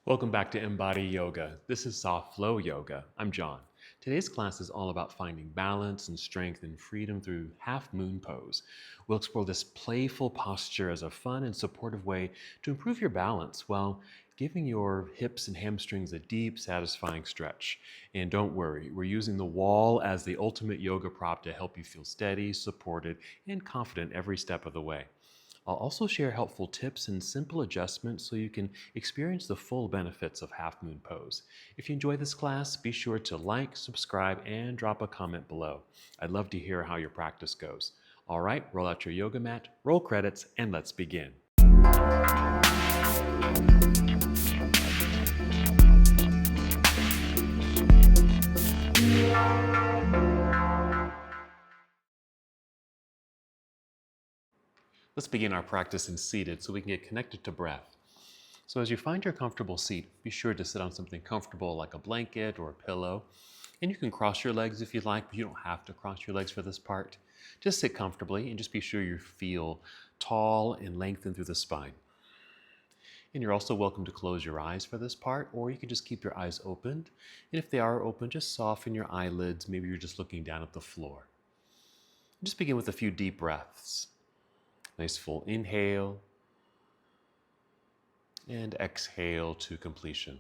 Welcome back to MBODY Yoga. This is Soft Flow Yoga. I'm John. Today's class is all about finding balance and strength and freedom through half moon pose. We'll explore this playful posture as a fun and supportive way to improve your balance while giving your hips and hamstrings a deep, satisfying stretch. And don't worry, we're using the wall as the ultimate yoga prop to help you feel steady, supported, and confident every step of the way. I'll also share helpful tips and simple adjustments so you can experience the full benefits of Half Moon Pose. If you enjoy this class, be sure to like, subscribe, and drop a comment below. I'd love to hear how your practice goes. All right, roll out your yoga mat, roll credits, and let's begin. Let's begin our practice in seated so we can get connected to breath. So as you find your comfortable seat, be sure to sit on something comfortable like a blanket or a pillow. And you can cross your legs if you'd like, but you don't have to cross your legs for this part. Just sit comfortably and just be sure you feel tall and lengthened through the spine. And you're also welcome to close your eyes for this part, or you can just keep your eyes opened. And if they are open, just soften your eyelids. Maybe you're just looking down at the floor. Just begin with a few deep breaths. Nice full inhale and exhale to completion.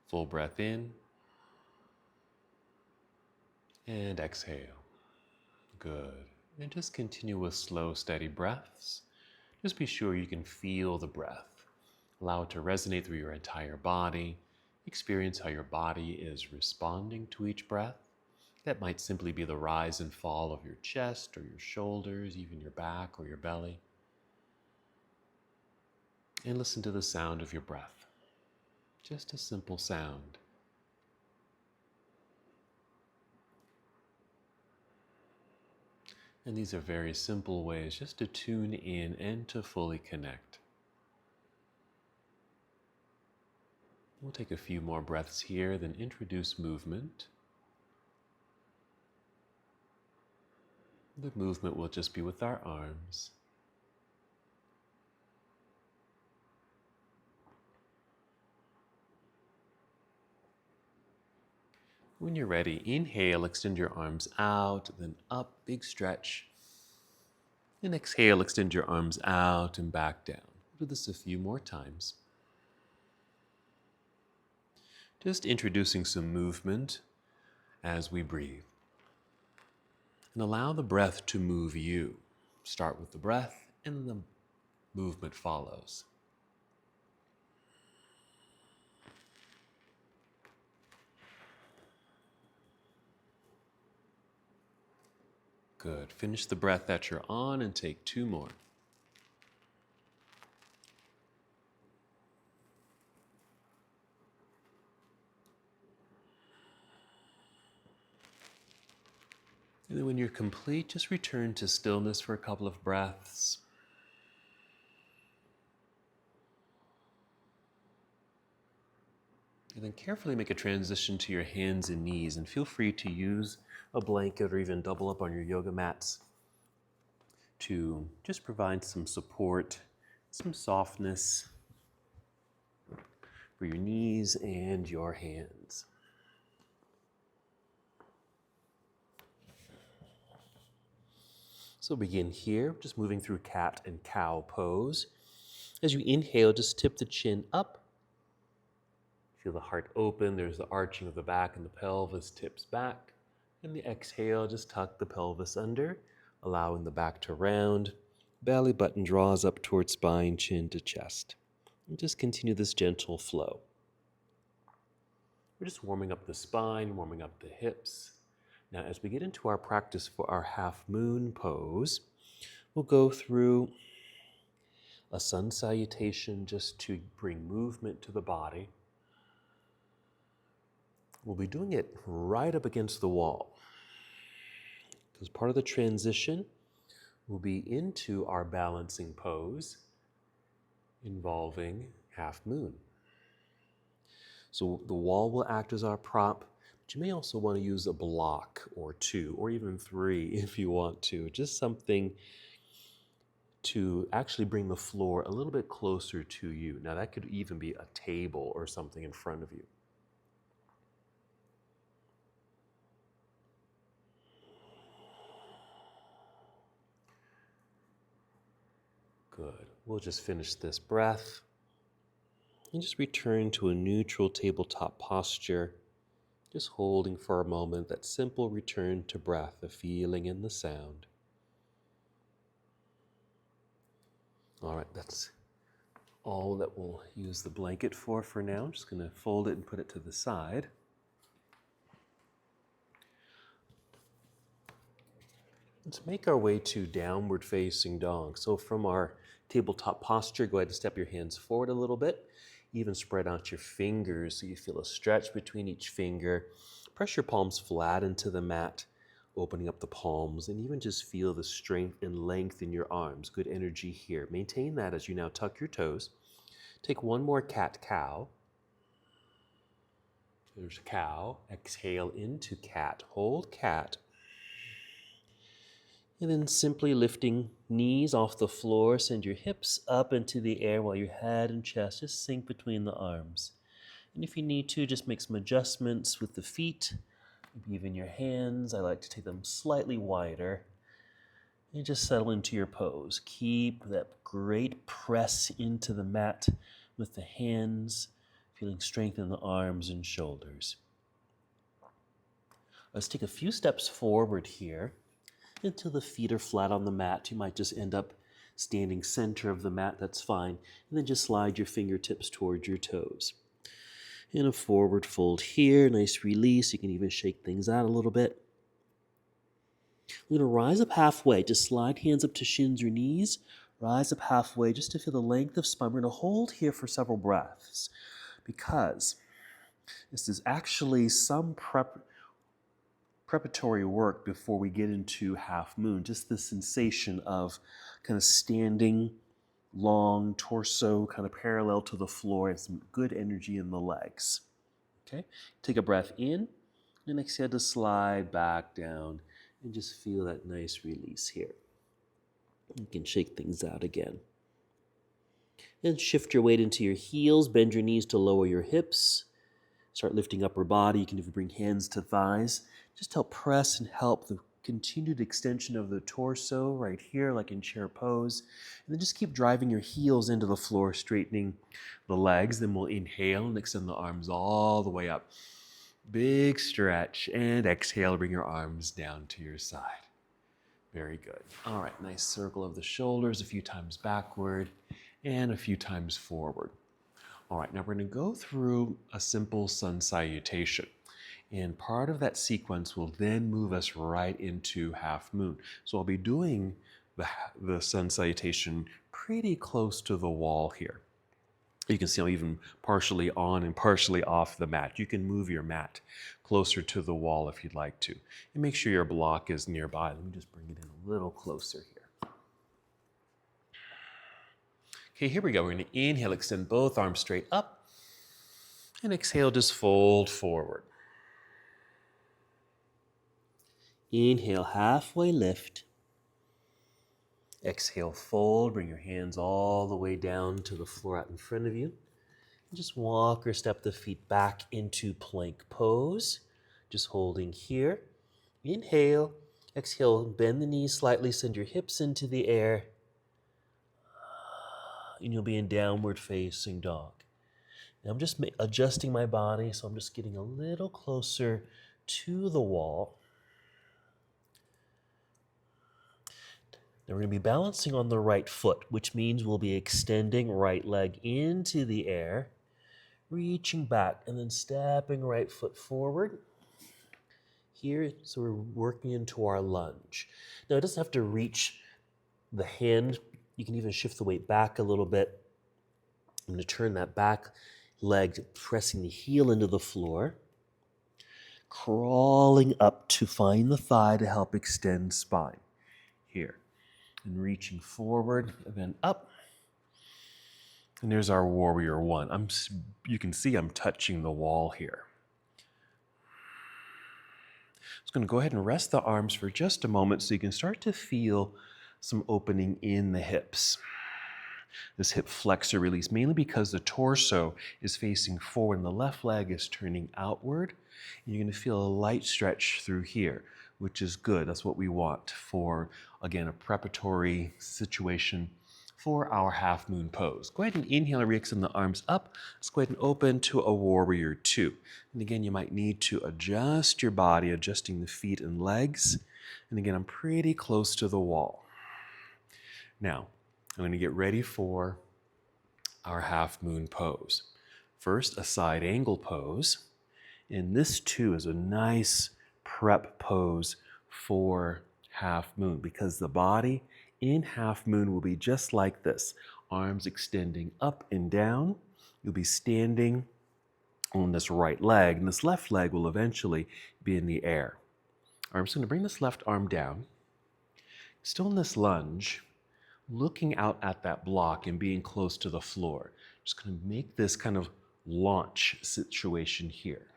Full breath in and exhale. Good. And just continue with slow, steady breaths. Just be sure you can feel the breath. Allow it to resonate through your entire body. Experience how your body is responding to each breath. That might simply be the rise and fall of your chest or your shoulders, even your back or your belly. And listen to the sound of your breath. Just a simple sound. And these are very simple ways just to tune in and to fully connect. We'll take a few more breaths here, then introduce movement. The movement will just be with our arms. When you're ready, inhale, extend your arms out, then up, big stretch. And exhale, extend your arms out and back down. Do this a few more times. Just introducing some movement as we breathe. And allow the breath to move you. Start with the breath and the movement follows. Good. Finish the breath that you're on and take two more. And then when you're complete, just return to stillness for a couple of breaths. And then carefully make a transition to your hands and knees, and feel free to use a blanket or even double up on your yoga mats to just provide some support, some softness for your knees and your hands. So begin here, just moving through cat and cow pose. As you inhale, just tip the chin up. Feel the heart open. There's the arching of the back and the pelvis tips back. And the exhale, just tuck the pelvis under, allowing the back to round. Belly button draws up towards spine, chin to chest. And just continue this gentle flow. We're just warming up the spine, warming up the hips. Now, as we get into our practice for our half moon pose, we'll go through a sun salutation just to bring movement to the body. We'll be doing it right up against the wall, because part of the transition will be into our balancing pose involving half moon. So the wall will act as our prop, but you may also want to use a block or two or even three if you want to, just something to actually bring the floor a little bit closer to you. Now that could even be a table or something in front of you. Good. We'll just finish this breath and just return to a neutral tabletop posture, just holding for a moment that simple return to breath, the feeling and the sound. All right, that's all that we'll use the blanket for now. I'm just going to fold it and put it to the side. Let's make our way to downward facing dog. So from our tabletop posture, go ahead and step your hands forward a little bit. Even spread out your fingers so you feel a stretch between each finger. Press your palms flat into the mat, opening up the palms, and even just feel the strength and length in your arms. Good energy here. Maintain that as you now tuck your toes. Take one more cat-cow. There's cow. Exhale into cat. Hold cat. And then simply lifting knees off the floor, send your hips up into the air while your head and chest just sink between the arms. And if you need to, just make some adjustments with the feet, maybe even your hands. I like to take them slightly wider. And just settle into your pose. Keep that great press into the mat with the hands, feeling strength in the arms and shoulders. Let's take a few steps forward here until the feet are flat on the mat. You might just end up standing center of the mat, that's fine. And then just slide your fingertips towards your toes. And a forward fold here, nice release. You can even shake things out a little bit. We're going to rise up halfway. Just slide hands up to shins or knees. Rise up halfway just to feel the length of spine. We're going to hold here for several breaths because this is actually some preparatory work before we get into half moon. Just the sensation of kind of standing long, torso kind of parallel to the floor, and some good energy in the legs. Okay, take a breath in and exhale to slide back down and just feel that nice release here. You can shake things out again. And shift your weight into your heels, bend your knees to lower your hips. Start lifting upper body. You can even bring hands to thighs. Just help press and help the continued extension of the torso right here, like in chair pose. And then just keep driving your heels into the floor, straightening the legs. Then we'll inhale and extend the arms all the way up. Big stretch. And exhale, bring your arms down to your side. Very good. All right, nice circle of the shoulders, a few times backward and a few times forward. All right, now we're going to go through a simple sun salutation. And part of that sequence will then move us right into half moon. So I'll be doing the sun salutation pretty close to the wall here. You can see I'm even partially on and partially off the mat. You can move your mat closer to the wall if you'd like to. And make sure your block is nearby. Let me just bring it in a little closer here. Okay, here we go. We're going to inhale, extend both arms straight up. And exhale, just fold forward. Inhale, halfway lift. Exhale, fold. Bring your hands all the way down to the floor out in front of you. And just walk or step the feet back into plank pose. Just holding here. Inhale. Exhale, bend the knees slightly. Send your hips into the air. And you'll be in downward facing dog. Now I'm just adjusting my body, so I'm just getting a little closer to the wall. Now we're going to be balancing on the right foot, which means we'll be extending right leg into the air, reaching back, and then stepping right foot forward. Here, so we're working into our lunge. Now it doesn't have to reach the hand. You can even shift the weight back a little bit. I'm going to turn that back leg, pressing the heel into the floor, crawling up to find the thigh to help extend spine. Here. And reaching forward, and then up. And there's our warrior one. You can see I'm touching the wall here. I'm just going to go ahead and rest the arms for just a moment so you can start to feel some opening in the hips. This hip flexor release, mainly because the torso is facing forward and the left leg is turning outward. And you're going to feel a light stretch through here, which is good. That's what we want for, again, a preparatory situation for our half moon pose. Go ahead and inhale and extend the arms up. Let's go ahead and open to a warrior two. And again, you might need to adjust your body, adjusting the feet and legs. And again, I'm pretty close to the wall. Now, I'm going to get ready for our half moon pose. First, a side angle pose. And this too is a nice prep pose for half moon because the body in half moon will be just like this. Arms extending up and down. You'll be standing on this right leg, and this left leg will eventually be in the air. All right, I'm just going to bring this left arm down. Still in this lunge, looking out at that block and being close to the floor. Just going to make this kind of launch situation here.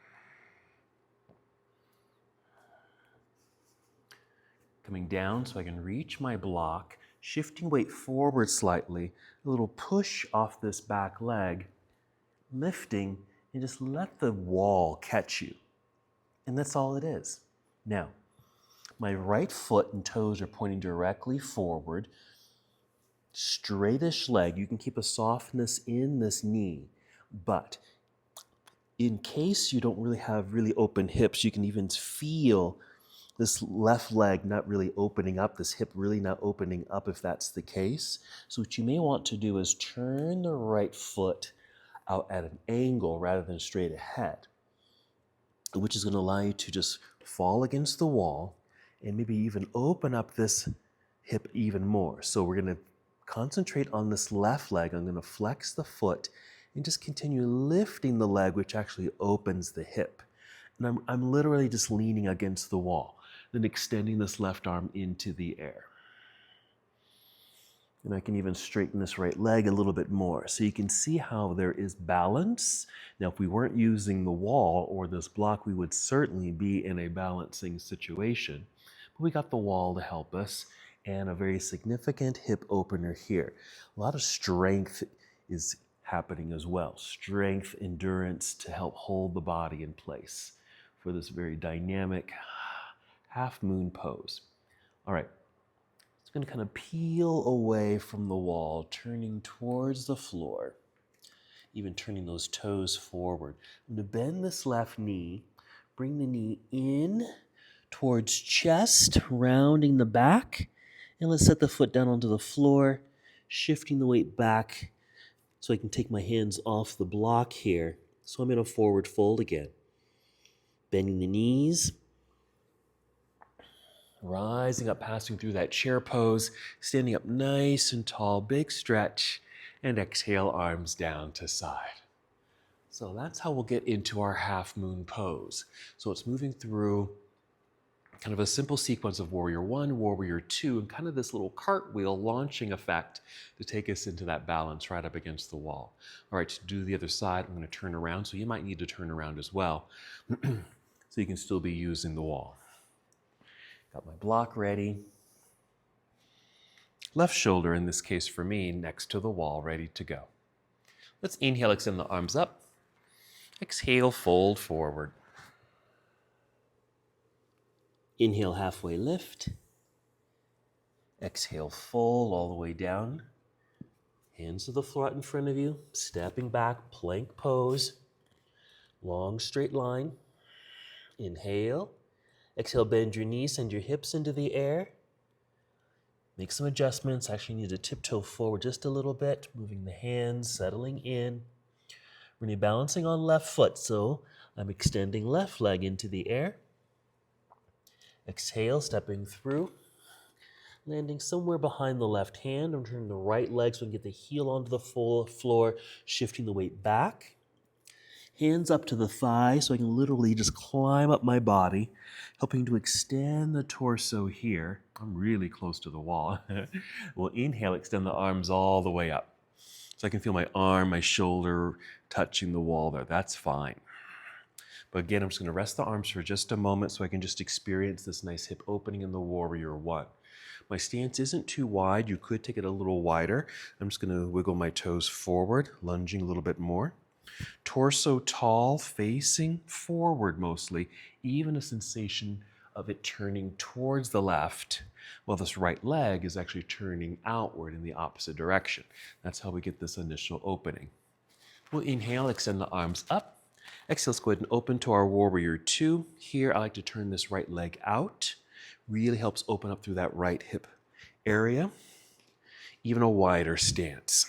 Coming down so I can reach my block, shifting weight forward slightly, a little push off this back leg, lifting, and just let the wall catch you. And that's all it is. Now, my right foot and toes are pointing directly forward, straightish leg. You can keep a softness in this knee, but in case you don't really have really open hips, you can even feel this left leg not really opening up, this hip really not opening up if that's the case. So what you may want to do is turn the right foot out at an angle rather than straight ahead, which is going to allow you to just fall against the wall and maybe even open up this hip even more. So we're going to concentrate on this left leg. I'm going to flex the foot and just continue lifting the leg, which actually opens the hip. And I'm literally just leaning against the wall, then extending this left arm into the air. And I can even straighten this right leg a little bit more. So you can see how there is balance. Now, if we weren't using the wall or this block, we would certainly be in a balancing situation. But we got the wall to help us and a very significant hip opener here. A lot of strength is happening as well. Strength, endurance to help hold the body in place for this very dynamic half moon pose. All right. Going to kind of peel away from the wall, turning towards the floor, even turning those toes forward. I'm going to bend this left knee, bring the knee in towards chest, rounding the back, and let's set the foot down onto the floor, shifting the weight back so I can take my hands off the block here. So I'm in a forward fold again. Bending the knees, rising up, passing through that chair pose, standing up nice and tall, big stretch, and exhale, arms down to side. So that's how we'll get into our half moon pose. So it's moving through kind of a simple sequence of warrior one, warrior two, and kind of this little cartwheel launching effect to take us into that balance right up against the wall. All right, to do the other side, I'm going to turn around. So you might need to turn around as well so you can still be using the wall. Got my block ready. Left shoulder, in this case for me, next to the wall, ready to go. Let's inhale, extend the arms up. Exhale, fold forward. Inhale, halfway lift. Exhale, fold all the way down. Hands to the floor out in front of you. Stepping back, plank pose. Long straight line. Inhale. Exhale, bend your knees, send your hips into the air. Make some adjustments. Actually, you need to tiptoe forward just a little bit, moving the hands, settling in. We're going to be balancing on left foot, so I'm extending left leg into the air. Exhale, stepping through, landing somewhere behind the left hand. I'm turning the right leg so I can get the heel onto the full floor, shifting the weight back. Hands up to the thigh so I can literally just climb up my body, helping to extend the torso here. I'm really close to the wall. We'll inhale, extend the arms all the way up. So I can feel my arm, my shoulder touching the wall there. That's fine. But again, I'm just going to rest the arms for just a moment so I can just experience this nice hip opening in the warrior one. My stance isn't too wide. You could take it a little wider. I'm just going to wiggle my toes forward, lunging a little bit more. Torso tall, facing forward mostly, even a sensation of it turning towards the left, while this right leg is actually turning outward in the opposite direction. That's how we get this initial opening. We'll inhale, extend the arms up. Exhale, let's go ahead and open to our Warrior Two. Here, I like to turn this right leg out. Really helps open up through that right hip area. Even a wider stance.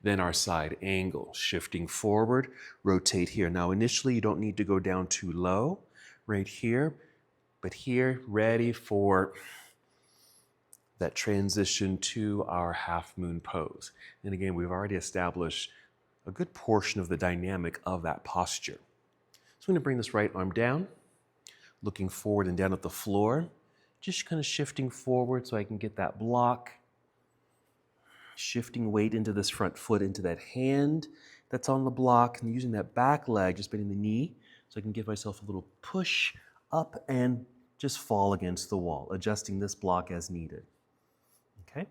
Then our side angle, shifting forward, rotate here. Now initially you don't need to go down too low, right here, but here, ready for that transition to our half moon pose. And again, we've already established a good portion of the dynamic of that posture. So I'm going to bring this right arm down, looking forward and down at the floor, just kind of shifting forward so I can get that block. Shifting weight into this front foot, into that hand that's on the block, and using that back leg, just bending the knee, so I can give myself a little push up and just fall against the wall, adjusting this block as needed. Okay?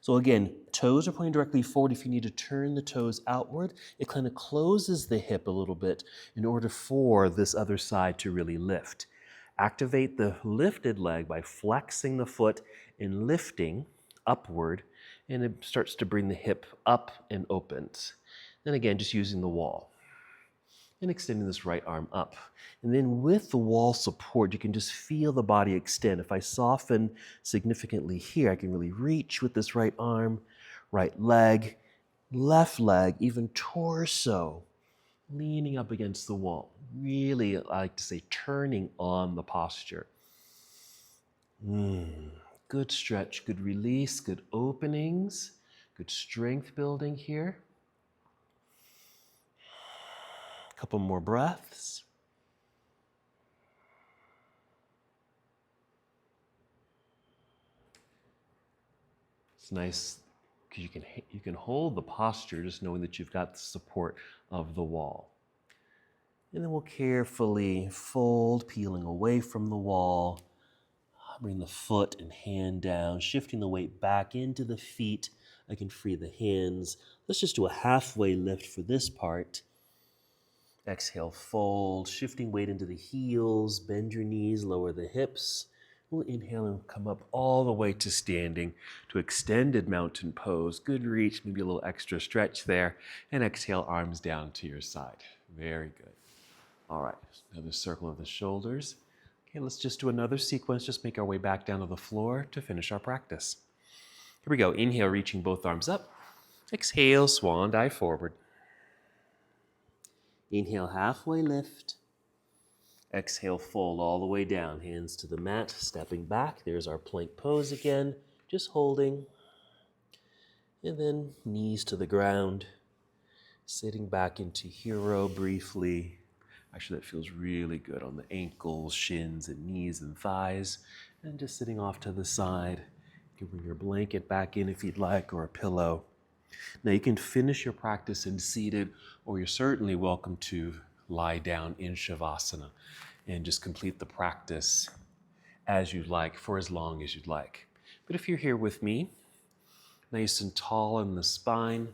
So again, toes are pointing directly forward. If you need to turn the toes outward, it kind of closes the hip a little bit in order for this other side to really lift. Activate the lifted leg by flexing the foot and lifting upward, and it starts to bring the hip up and opens. Then again, just using the wall and extending this right arm up. And then with the wall support, you can just feel the body extend. If I soften significantly here, I can really reach with this right arm, right leg, left leg, even torso, leaning up against the wall. Really, I like to say, turning on the posture. Good stretch, good release, good openings, good strength building here. A couple more breaths. It's nice because you can hold the posture just knowing that you've got the support of the wall. And then we'll carefully fold, peeling away from the wall. Bring the foot and hand down, shifting the weight back into the feet. I can free the hands. Let's just do a halfway lift for this part. Exhale, fold, shifting weight into the heels, bend your knees, lower the hips. We'll inhale and come up all the way to standing, to extended mountain pose. Good reach, maybe a little extra stretch there. And exhale, arms down to your side. Very good. All right, another circle of the shoulders. Okay, let's just do another sequence. Just make our way back down to the floor to finish our practice. Here we go. Inhale, reaching both arms up. Exhale, swan dive forward. Inhale, halfway lift. Exhale, fold all the way down. Hands to the mat, stepping back. There's our plank pose again. Just holding. And then knees to the ground. Sitting back into hero briefly. Actually, that feels really good on the ankles, shins, and knees and thighs. And just sitting off to the side. You can bring your blanket back in if you'd like, or a pillow. Now you can finish your practice in seated, or you're certainly welcome to lie down in Shavasana and just complete the practice as you'd like, for as long as you'd like. But if you're here with me, nice and tall in the spine,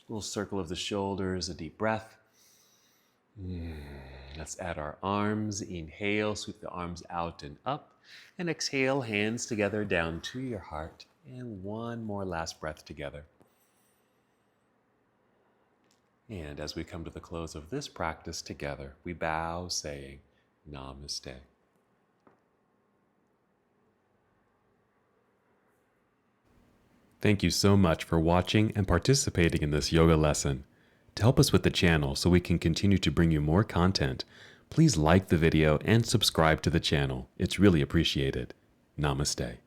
little circle of the shoulders, a deep breath. Let's add our arms. Inhale, sweep the arms out and up. And exhale, hands together down to your heart. And one more last breath together. And as we come to the close of this practice together, we bow saying Namaste. Thank you so much for watching and participating in this yoga lesson. To help us with the channel so we can continue to bring you more content, please like the video and subscribe to the channel. It's really appreciated. Namaste.